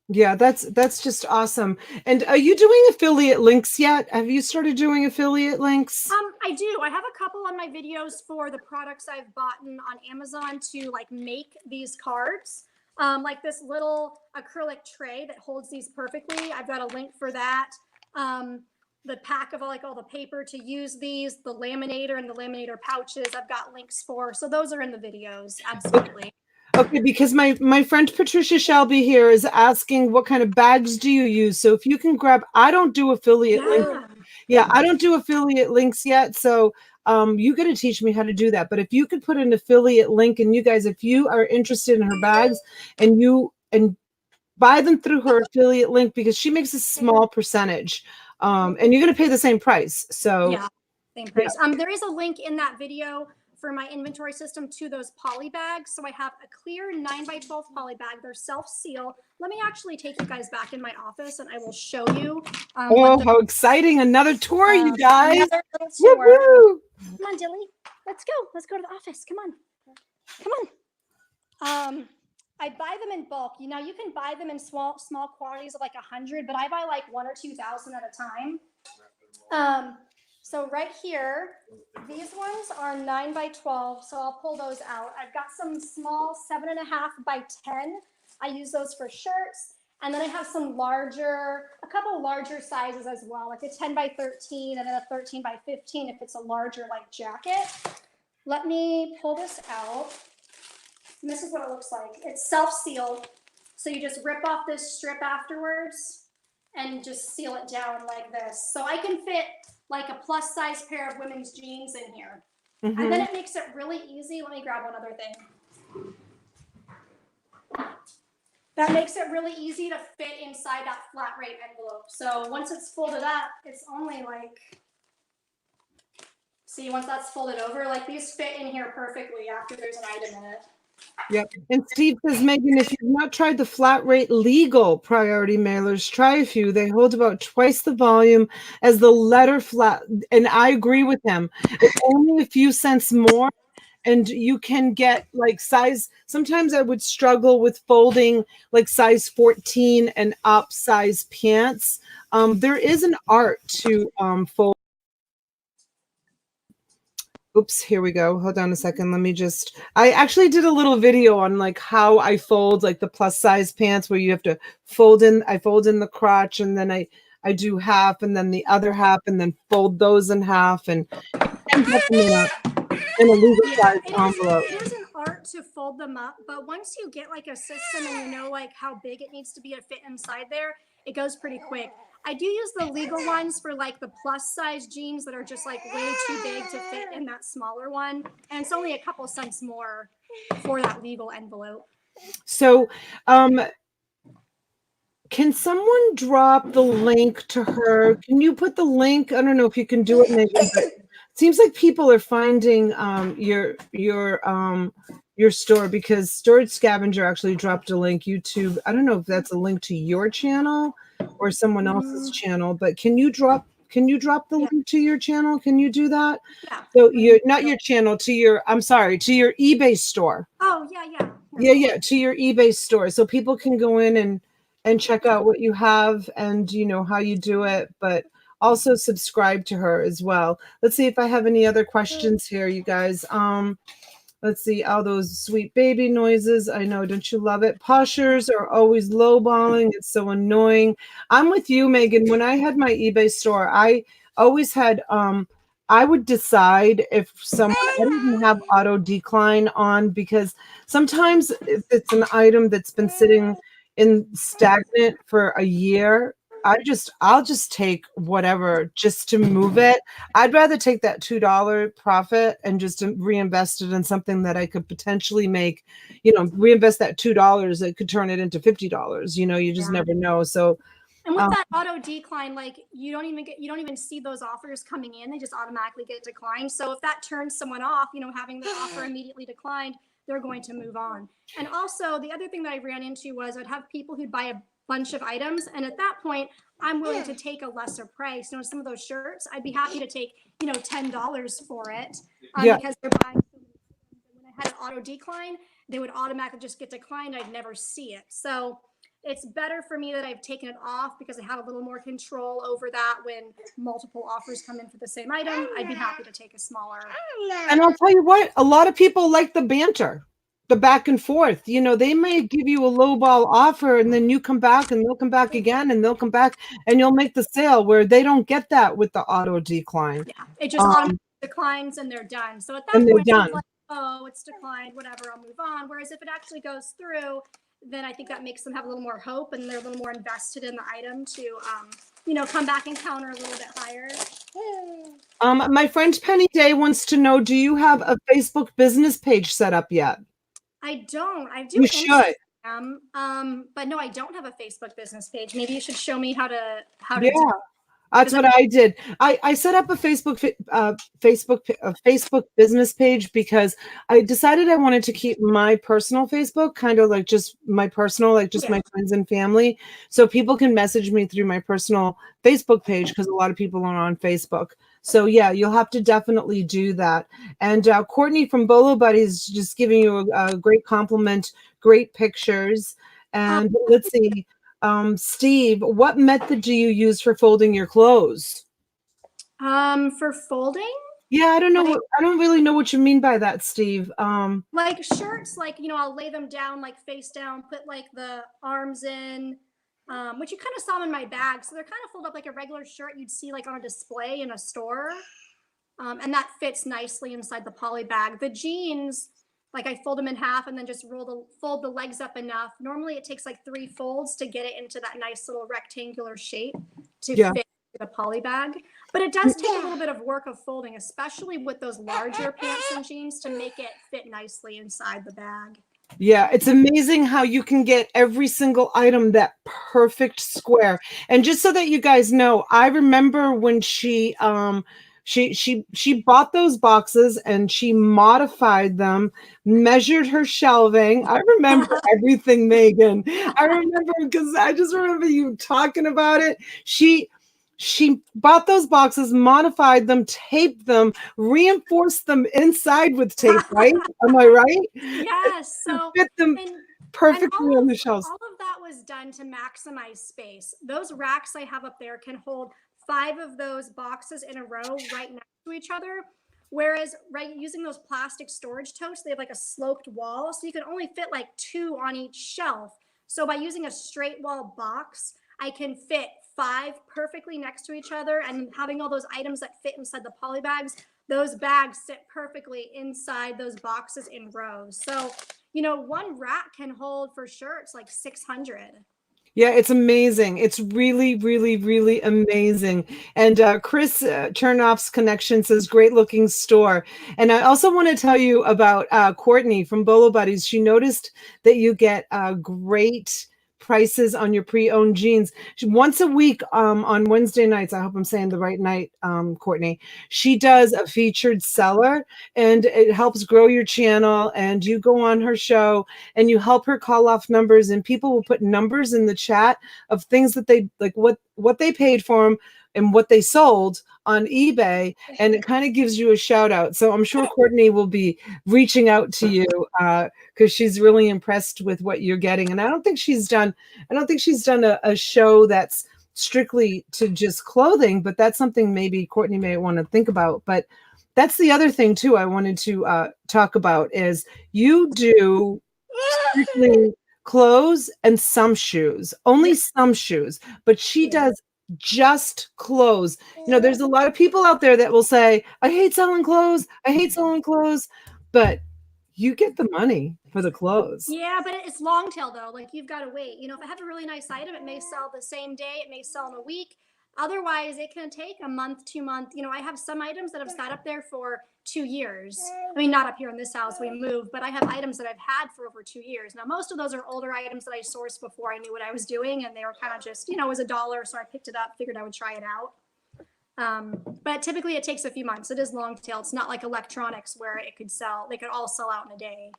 Yeah, that's just awesome. And are you doing affiliate links yet? Have you started doing affiliate links? I do. I have a couple on my videos for the products I've bought on Amazon to like make these cards. Like this little acrylic tray that holds these perfectly. I've got a link for that. The pack of like all the paper to use these, the laminator and the laminator pouches, I've got links for. So those are in the videos. Absolutely. Okay, because my friend Patricia Shelby here is asking what kind of bags do you use? So if you can grab, I don't do affiliate links. Yeah, I don't do affiliate links yet. So you got to teach me how to do that. But if you could put an affiliate link, and you guys, if you are interested in her bags and buy them through her affiliate link, because she makes a small percentage, and you're going to pay the same price. So yeah, same price. Yeah. There is a link in that video for my inventory system to those poly bags. So I have a clear 9x12 poly bag. They're self-seal. Let me actually take you guys back in my office and I will show you. Oh, how exciting. Another tour, you guys. Another little tour. Come on, Dilly. Let's go. Let's go to the office. Come on. Come on. I buy them in bulk. You know, you can buy them in small quantities of like 100, but I buy like 1,000 or 2,000 at a time. So right here, these ones are 9x12. So I'll pull those out. I've got some small 7.5x10. I use those for shirts. And then I have some larger, a couple larger sizes as well, like a 10x13 and then a 13x15 if it's a larger like jacket. Let me pull this out. And this is what it looks like. It's self-sealed. So you just rip off this strip afterwards and just seal it down like this. So I can fit like a plus size pair of women's jeans in here. Mm-hmm. And then it makes it really easy. Let me grab one other thing. That makes it really easy to fit inside that flat rate envelope. So once it's folded up, it's only like, see, once that's folded over, like these fit in here perfectly after there's an item in it. Yep. And Steve says, Megan, if you've not tried the flat rate legal priority mailers, try a few. They hold about twice the volume as the letter flat. And I agree with him. It's only a few cents more. And you can get like size. Sometimes I would struggle with folding like size 14 and up size pants. There is an art to fold. Oops, here we go. Hold on a second. Let me just, I actually did a little video on like how I fold like the plus size pants where you have to fold in, I fold in the crotch and then I do half and then the other half and then fold those in half and end up in a legal size envelope. It is an art to fold them up, but once you get like a system and you know like how big it needs to be to fit inside there, it goes pretty quick. I do use the legal ones for like the plus size jeans that are just like way too big to fit in that smaller one. And it's only a couple cents more for that legal envelope. So, can someone drop the link to her? Can you put the link? I don't know if you can do it, Megan, but it seems like people are finding your your store, because Storage Scavenger actually dropped a link. YouTube, I don't know if that's a link to your channel or someone else's channel, but can you drop the link to your channel? Can you do that? Yeah. So you're not your channel, to your, I'm sorry, to your eBay store. Oh, yeah. Yeah, to your eBay store, so people can go in and check out what you have and how you do it, but also subscribe to her as well. Let's see if I have any other questions here, you guys. Let's see, all those sweet baby noises. I know, don't you love it? Poshers are always lowballing. It's so annoying. I'm with you, Megan. When I had my eBay store, I always had I would decide if someone, I didn't have auto decline on, because sometimes if it's an item that's been sitting in stagnant for a year, I'll just take whatever just to move it. I'd rather take that $2 profit and just reinvest it in something that I could potentially make, reinvest that $2. It could turn it into $50. You just never know. So, and with that auto decline, like you don't even see those offers coming in. They just automatically get declined. So if that turns someone off, having the offer immediately declined, they're going to move on. And also the other thing that I ran into was I'd have people who'd buy a bunch of items, and at that point I'm willing to take a lesser price. Some of those shirts, I'd be happy to take $10 for it, because they're buying. When I had an auto decline, they would automatically just get declined. I'd never see it. So it's better for me that I've taken it off, because I have a little more control over that. When multiple offers come in for the same item, I'd be happy to take a smaller. And I'll tell you what, a lot of people like the banter, the back and forth. They may give you a lowball offer, and then you come back and they'll come back again and they'll come back and you'll make the sale, where they don't get that with the auto decline. Yeah, it just automatically declines and they're done. So at that point, it's like, oh, it's declined, whatever, I'll move on. Whereas if it actually goes through, then I think that makes them have a little more hope, and they're a little more invested in the item to, come back and counter a little bit higher. My friend Penny Day wants to know, do you have a Facebook business page set up yet? I don't. I do. You should. But no, I don't have a Facebook business page. Maybe you should show me how to Yeah. do. That's what I did. I set up a Facebook business page, because I decided I wanted to keep my personal Facebook kind of like just my personal, like just my friends and family, so people can message me through my personal Facebook page, because a lot of people are on Facebook. So yeah, you'll have to definitely do that. And Courtney from Bolo Buddies just giving you a great compliment, great pictures. And let's see. Steve, what method do you use for folding your clothes? For folding? Yeah, I don't know. I don't really know what you mean by that, Steve. Like shirts, I'll lay them down, like face down, put like the arms in, which you kind of saw in my bag. So they're kind of folded up like a regular shirt you'd see like on a display in a store. And that fits nicely inside the poly bag. The jeans, like I fold them in half and then just fold the legs up enough. Normally it takes like 3 folds to get it into that nice little rectangular shape to fit the poly bag. But it does take a little bit of work of folding, especially with those larger pants and jeans, to make it fit nicely inside the bag. Yeah, it's amazing how you can get every single item that perfect square. And just so that you guys know, I remember when she bought those boxes and she modified them, measured her shelving. I remember everything, Megan. I remember, because I just remember you talking about it. She bought those boxes, modified them, taped them, reinforced them inside with tape, right? Am I right? Yes. So fit them perfectly on the shelves. All of that was done to maximize space. Those racks I have up there can hold 5 of those boxes in a row right next to each other. Whereas using those plastic storage totes, they have like a sloped wall. So you can only fit like 2 on each shelf. So by using a straight wall box, I can fit 5 perfectly next to each other, and having all those items that fit inside the poly bags, those bags sit perfectly inside those boxes in rows. So, one rack can hold for shirts like 600. Yeah, it's amazing. It's really, really, really amazing. And Chris Chernoff's Connection says, great looking store. And I also want to tell you about Courtney from Bolo Buddies. She noticed that you get great prices on your pre-owned jeans. Once a week on Wednesday nights, I hope I'm saying the right night, Courtney, she does a featured seller, and it helps grow your channel, and you go on her show and you help her call off numbers, and people will put numbers in the chat of things that they like, what they paid for them and what they sold on eBay, and it kind of gives you a shout out. So I'm sure Courtney will be reaching out to you because she's really impressed with what you're getting. And I don't think she's done a show that's strictly to just clothing, but that's something maybe Courtney may want to think about. But that's the other thing too I wanted to talk about is you do strictly clothes and some shoes, only some shoes, but she does just clothes. There's a lot of people out there that will say, I hate selling clothes, but you get the money for the clothes. Yeah, but it's long tail though. Like you've got to wait. If I have a really nice item, it may sell the same day, it may sell in a week. Otherwise, it can take a month, 2 months. I have some items that have sat up there for 2 years. I mean, not up here in this house, we moved, but I have items that I've had for over 2 years. Now, most of those are older items that I sourced before I knew what I was doing, and they were kind of just, it was $1, so I picked it up, figured I would try it out. But typically it takes a few months. It is long tail. It's not like electronics where they could all sell out in a day.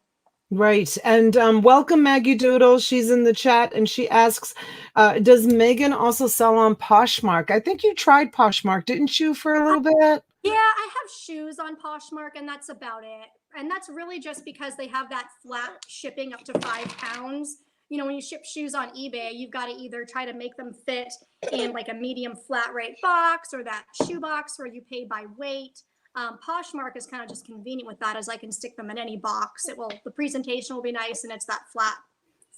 Right. And welcome Maggie Doodle. She's in the chat and she asks, does Megan also sell on Poshmark? I think you tried Poshmark, didn't you, for a little bit? Yeah, I have shoes on Poshmark and that's about it. And that's really just because they have that flat shipping up to 5 pounds. When you ship shoes on eBay, you've got to either try to make them fit in like a medium flat rate box or that shoe box where you pay by weight. Poshmark is kind of just convenient with that, as I can stick them in any box. The presentation will be nice, and it's that flat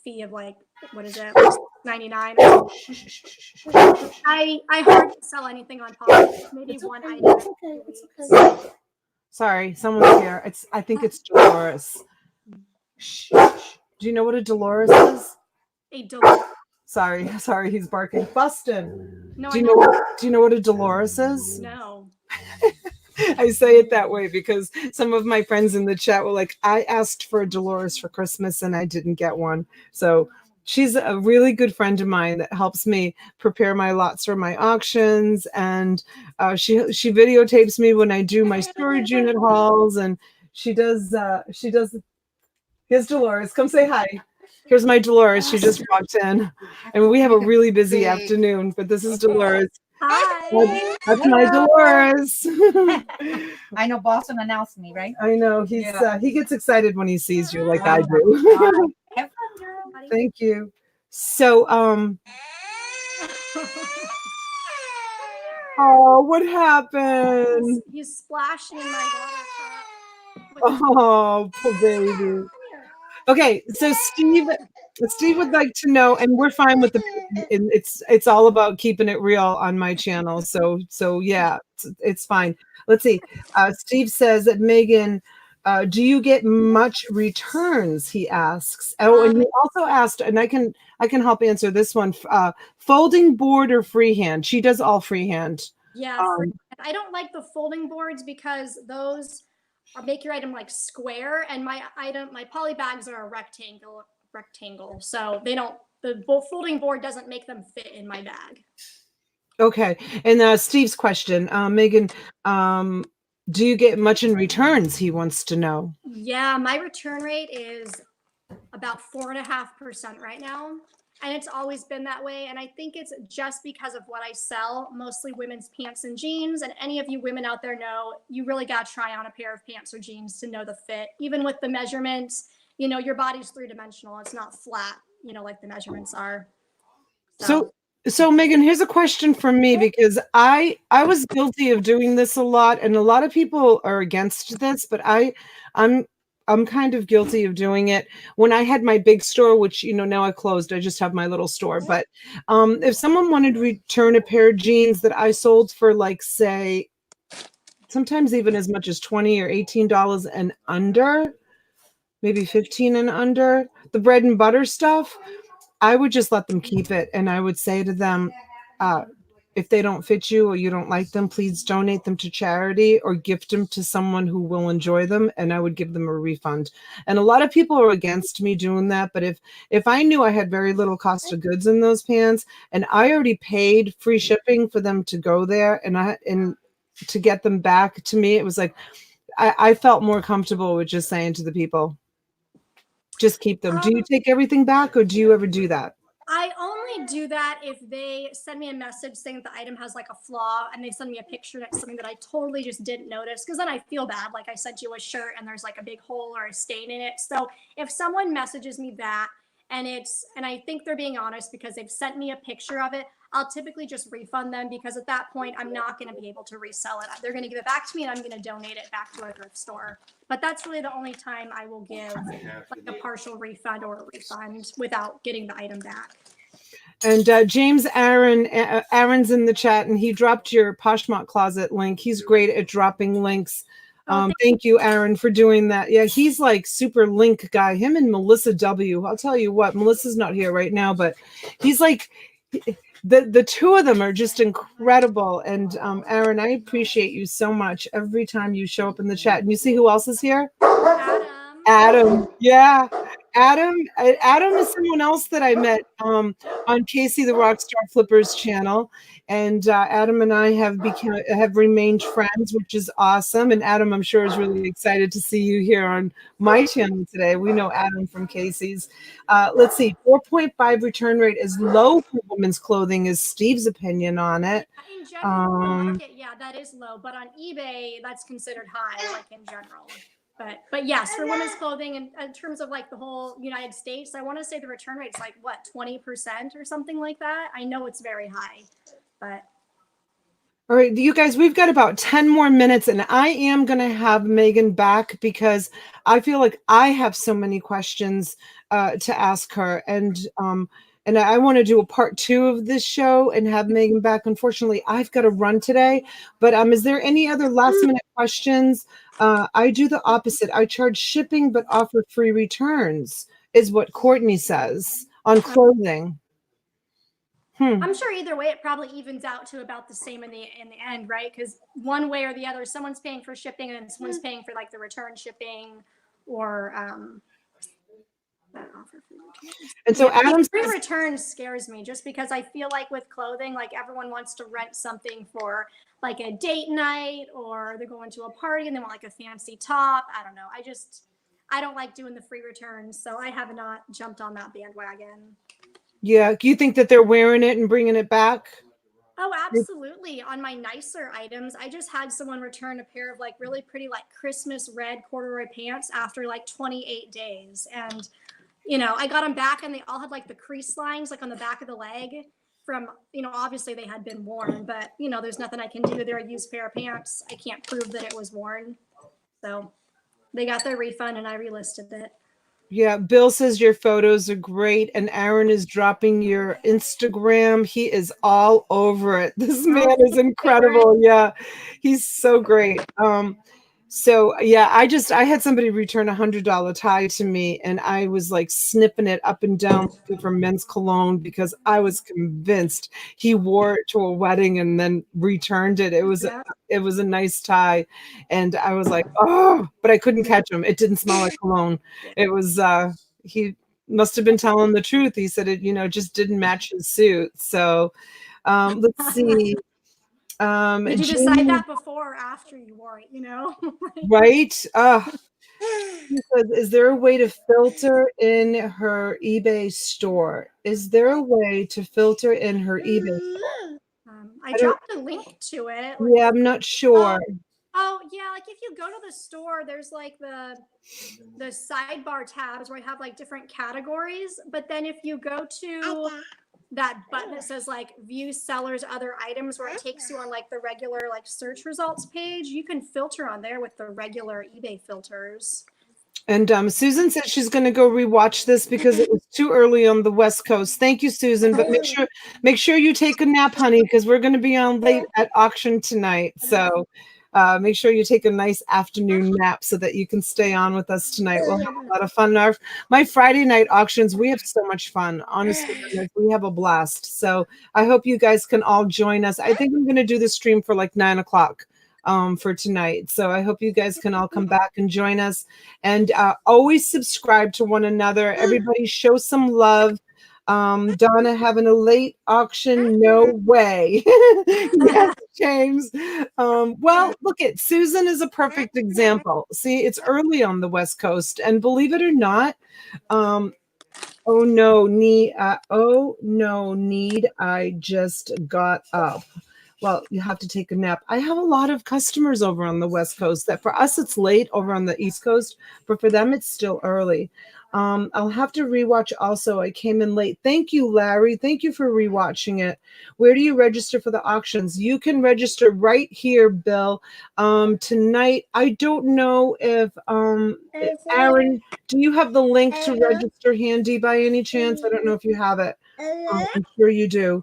fee of like, what is it, like $99. I hardly sell anything on Poshmark. Maybe one item. It's okay. Sorry, someone's here. I think it's Dolores. Do you know what a Dolores is? A Dolores. Sorry, he's barking. Bustin. No, do you know what a Dolores is? No. I say it that way because some of my friends in the chat were like, I asked for a Dolores for Christmas and I didn't get one. So she's a really good friend of mine that helps me prepare my lots for my auctions. And she videotapes me when I do my storage unit hauls. And she does. Here's Dolores. Come say hi. Here's my Dolores. She just walked in. And we have a really busy afternoon, but this is Dolores. Hi. That's my Dolores. I know Boston announced me, right? I know. He gets excited when he sees you like I do. Have fun, girl. Thank you. So, oh, what happened? He's splashing in my water cup. Oh, poor baby. Okay, so Steve would like to know, and we're fine with it's all about keeping it real on my channel. So yeah, it's fine. Let's see. Steve says that Megan, do you get much returns? He asks. Oh, and he also asked, and I can help answer this one. Folding board or freehand? She does all freehand. Yeah, I don't like the folding boards because those make your item like square, and my poly bags are a rectangle, so the folding board doesn't make them fit in my bag. Okay, and Steve's question, Megan, do you get much in returns? He wants to know. Yeah, my return rate is about 4.5% right now. And it's always been that way. And I think it's just because of what I sell, mostly women's pants and jeans. And any of you women out there know, you really got to try on a pair of pants or jeans to know the fit. Even with the measurements, your body's 3-dimensional. It's not flat, like the measurements are. So Megan, here's a question from me, because I was guilty of doing this a lot. And a lot of people are against this, but I'm kind of guilty of doing it. When I had my big store, which, now I closed, I just have my little store. But if someone wanted to return a pair of jeans that I sold for, like, say, sometimes even as much as $20 or $18 and under, maybe 15 and under, the bread and butter stuff, I would just let them keep it. And I would say to them, if they don't fit you or you don't like them, please donate them to charity or gift them to someone who will enjoy them, and I would give them a refund. And a lot of people are against me doing that, but if I knew I had very little cost of goods in those pants and I already paid free shipping for them to go there and to get them back to me, it was like I felt more comfortable with just saying to the people, just keep them. Do you take everything back, or do you ever do that? I only do that if they send me a message saying that the item has like a flaw and they send me a picture that's something that I totally just didn't notice, because then I feel bad. Like I sent you a shirt and there's like a big hole or a stain in it. So if someone messages me that and I think they're being honest because they've sent me a picture of it, I'll typically just refund them, because at that point I'm not going to be able to resell it. They're going to give it back to me and I'm going to donate it back to a thrift store. But that's really the only time I will give like a partial refund or a refund without getting the item back. And James Aaron's in the chat, and he dropped your Poshmark Closet link. He's great at dropping links. Thank you, Aaron, for doing that. Yeah, he's like super link guy. Him and Melissa W. I'll tell you what, Melissa's not here right now, but he's like, the two of them are just incredible. And Aaron, I appreciate you so much every time you show up in the chat. And you see who else is here? Adam. Yeah. Adam is someone else that I met on Casey the Rockstar Flippers channel, and Adam and I have remained friends, which is awesome. And Adam, I'm sure, is really excited to see you here on my channel today. We know Adam from Casey's. Let's see, 4.5 return rate is low for women's clothing, is Steve's opinion on it. In general, the market, yeah, that is low, but on eBay, that's considered high, like in general. But yes, for women's clothing, and in terms of like the whole United States, I want to say the return rate's like what, 20% or something like that. I know it's very high, but. All right, you guys, we've got about 10 more minutes, and I am going to have Megan back because I feel like I have so many questions to ask her, and I want to do a part 2 of this show and have Megan back. Unfortunately, I've got to run today, but is there any other last minute questions? I do the opposite. I charge shipping but offer free returns, is what Courtney says on clothing. I'm sure either way, it probably evens out to about the same in the end, right? Because one way or the other, someone's paying for shipping and someone's paying for like the return shipping, or and so Adam's free return scares me, just because I feel like with clothing, like everyone wants to rent something for like a date night, or they're going to a party and they want like a fancy top. I don't know. I don't like doing the free returns, so I have not jumped on that bandwagon. Yeah. Do you think that they're wearing it and bringing it back? Oh, absolutely. On my nicer items, I just had someone return a pair of like really pretty like Christmas red corduroy pants after like 28 days. And, I got them back and they all had like the crease lines like on the back of the leg from, obviously they had been worn, but, there's nothing I can do. They're a used pair of pants. I can't prove that it was worn. So they got their refund and I relisted it. Yeah, Bill says your photos are great, and Aaron is dropping your Instagram. He is all over it. This man is incredible. Yeah, he's so great. So yeah, I had somebody return $100 tie to me, and I was like sniffing it up and down looking for men's cologne because I was convinced he wore it to a wedding and then returned it. It was a nice tie, and I was like, oh, but I couldn't catch him. It didn't smell like cologne. It was he must have been telling the truth. He said it, just didn't match his suit. So let's see. Did you decide that before or after you wore it, Right? He says, is there a way to filter in her eBay store? Is there a way to filter in her eBay store? I dropped a link to it. Yeah, I'm not sure. Oh, yeah, like if you go to the store, there's like the sidebar tabs where I have like different categories. But then if you go to that button that says like view sellers other items, where it takes you on like the regular like search results page, you can filter on there with the regular eBay filters. And Susan said she's going to go rewatch this because it was too early on the West Coast. Thank you, Susan. But make sure you take a nap, honey, because we're going to be on late at auction tonight. So Make sure you take a nice afternoon nap so that you can stay on with us tonight. We'll have a lot of fun. My Friday night auctions, we have so much fun. Honestly, we have a blast. So I hope you guys can all join us. I think I'm going to do the stream for like 9 o'clock for tonight. So I hope you guys can all come back and join us. And always subscribe to one another. Everybody show some love. Donna having a late auction? No way. Yes, James. Well, look at Susan is a perfect example. See, it's early on the West Coast, and believe it or not, oh no, need I just got up. Well, you have to take a nap. I have a lot of customers over on the West Coast that for us it's late over on the East Coast, but for them it's still early. I'll have to rewatch also. I came in late. Thank you, Larry. Thank you for rewatching it. Where do you register for the auctions? You can register right here, Bill. Tonight, I don't know if Aaron, do you have the link to register handy by any chance? I don't know if you have it. I'm sure you do.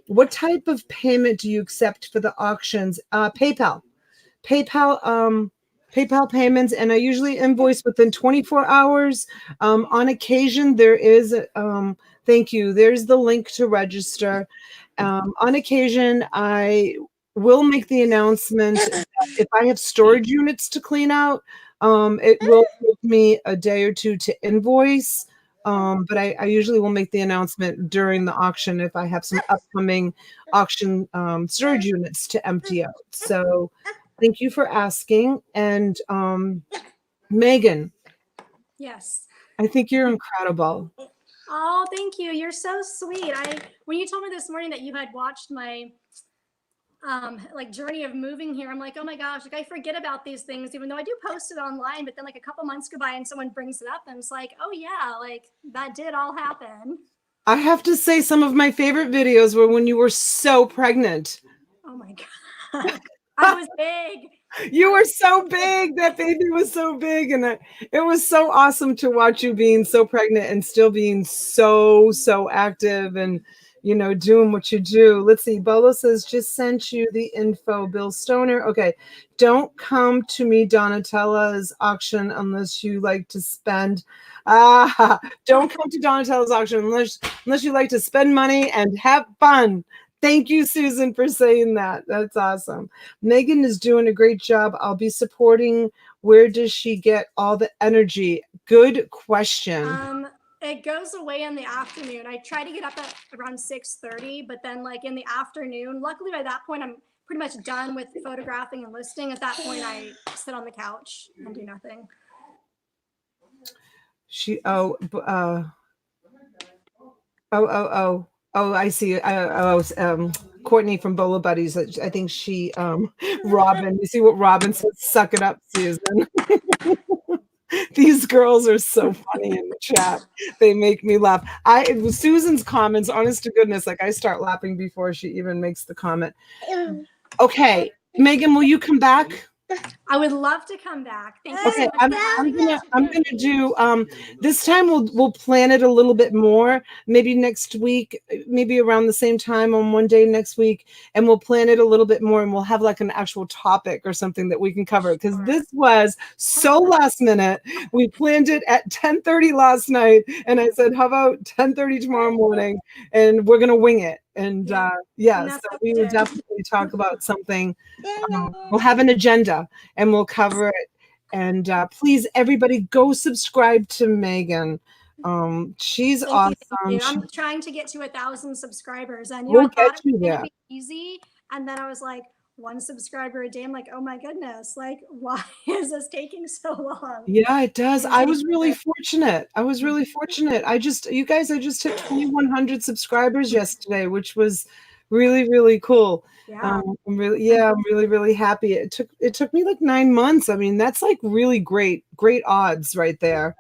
What type of payment do you accept for the auctions? PayPal payments, and I usually invoice within 24 hours. On occasion, there is, thank you, there's the link to register. On occasion, I will make the announcement that if I have storage units to clean out, it will take me a day or two to invoice. But I usually will make the announcement during the auction if I have some upcoming auction storage units to empty out. So thank you for asking. And Megan. Yes. I think you're incredible. Oh, thank you. You're so sweet. When you told me this morning that you had watched my like journey of moving here, I'm like, oh my gosh, like I forget about these things, even though I do post it online, but then like a couple months go by and someone brings it up and it's like, oh yeah, like that did all happen. I have to say some of my favorite videos were when you were so pregnant. Oh my God. I was big. You were so big. That baby was so big. And it was so awesome to watch you being so pregnant and still being so active and, you know, doing what you do. Let's see. Bolo says, just sent you the info, Bill Stoner. Okay. Don't come to me, Donatella's auction, unless you like to spend. Don't come to Donatella's auction unless you like to spend money and have fun. Thank you, Susan, for saying that. That's awesome. Megan is doing a great job. I'll be supporting. Where does she get all the energy? Good question. It goes away in the afternoon. I try to get up at around 6:30, but then like in the afternoon, luckily by that point, I'm pretty much done with photographing and listing. At that point, I sit on the couch and do nothing. Oh, I see. Courtney from Bolo Buddies. I think she, Robin. You see what Robin says? Suck it up, Susan. These girls are so funny in the chat. They make me laugh. Susan's comments, honest to goodness, like I start laughing before she even makes the comment. Okay, Megan, will you come back? I would love to come back. Thank you. Okay, I'm gonna do this time we'll plan it a little bit more, maybe next week, maybe around the same time on one day next week, and we'll plan it a little bit more and we'll have like an actual topic or something that we can cover, because this was so last minute. We planned it at 10:30 last night and I said, how about 10:30 tomorrow morning, and we're gonna wing it. And so we will definitely talk about something. We'll have an agenda and we'll cover it. And please, everybody, go subscribe to Megan. She's awesome. I'm trying to get to 1,000 subscribers, and we'll I thought get you it was there. gonna be easy, and then I was like, 1 subscriber a day. I'm like, oh my goodness, like why is this taking so long? Yeah, it does. I was really fortunate. I just hit 2,100 subscribers yesterday, which was really cool. Yeah. I'm really happy. It took me like 9 months. I mean, that's like really great odds right there.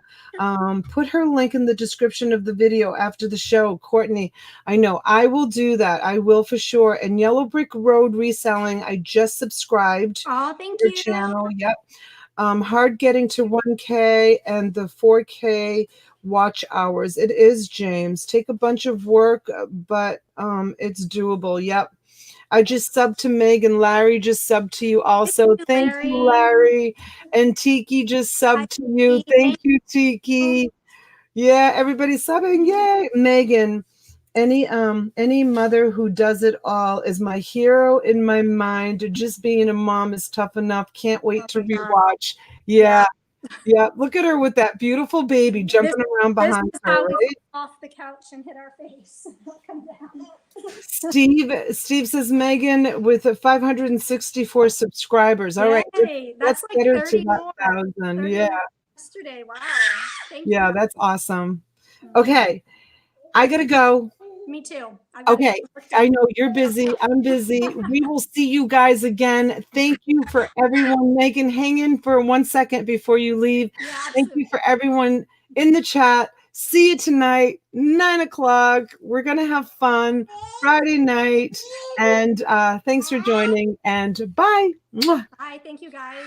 Put her link in the description of the video after the show, Courtney. I know I will do that. I will for sure. And Yellow Brick Road Reselling, I just subscribed. Oh, thank to you. your channel. Yep. Hard getting to 1K and the 4K watch hours. It is, James. Take a bunch of work, but it's doable. Yep. I just subbed to Megan. Larry just subbed to you also. Thank you, Larry. And Tiki just subbed to you. Thank you, Tiki. Yeah, everybody's subbing. Yay. Megan, any mother who does it all is my hero in my mind. Just being a mom is tough enough. Can't wait to rewatch. Yeah. Yeah, look at her with that beautiful baby jumping around behind this is her, how we right? fall off the couch and hit our face. Come down. Steve says Megan with 564 subscribers. All right, Yay, let's that's get like her to 30 that more. 1,000. 30 Yeah, more yesterday. Wow. Thank yeah, you. that's awesome. Okay, I gotta go. Me too. I gotta Okay, get to work too. I know you're busy. I'm busy. We will see you guys again. Thank you for everyone. Megan, hang in for 1 second before you leave. Yeah, Thank you for everyone in the chat. See you tonight, 9 o'clock. We're gonna have fun Friday night. And thanks for joining. And bye. Mwah. Bye. Thank you, guys.